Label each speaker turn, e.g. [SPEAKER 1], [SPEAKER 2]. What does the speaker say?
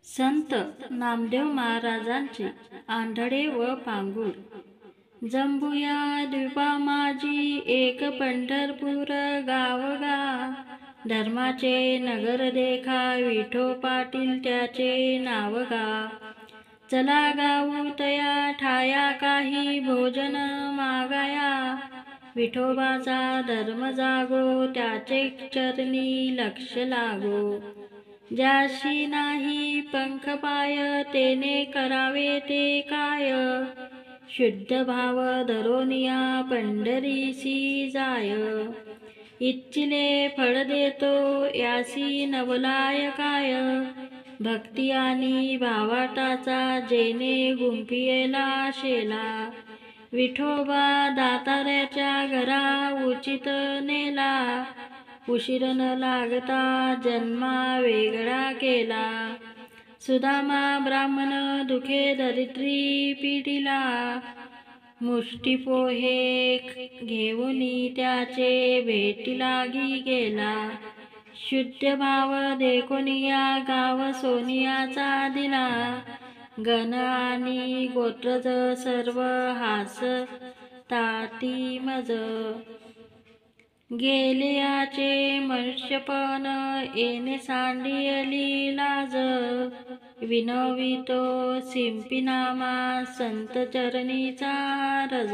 [SPEAKER 1] संत नामदेव महाराजांचे आंधळे व पांगुर. जंबुया द्वीपा माझी एक पंढरपूर गावगा, धर्माचे नगर देखा विठो पाटील त्याचे नावगा. चला गाऊ तया ठाया काही भोजन मागाया, विठोबाचा धर्म जागो त्याचे चरणी लक्ष लागो. ज्याशी नाही पंख पाय तेने करावे ते काय, शुद्ध भाव धरोनिया पंढरीसी जाय. इच्छिले फळ देतो यासी नवलाय काय, भक्ती आणि भावाटाचा जेने गुंफियेला शेला. विठोबा दाताऱ्याच्या घरा उचित नेला, उशीर न लागता जन्मा वेगळा केला. सुदामा ब्राह्मण दुखे दरिद्री पीडिला, मुष्टी पोहे घेऊनी त्याचे भेटी लागी गेला. शुद्ध भाव देखोनिया गाव सोनियाचा दिला, गण आणि गोत्रज सर्व हास ताती मज. गेल्याचे मनुष्यपण येणे सांडियली लाज, विनवितो सिंपिनामा संत चरणीचा रज.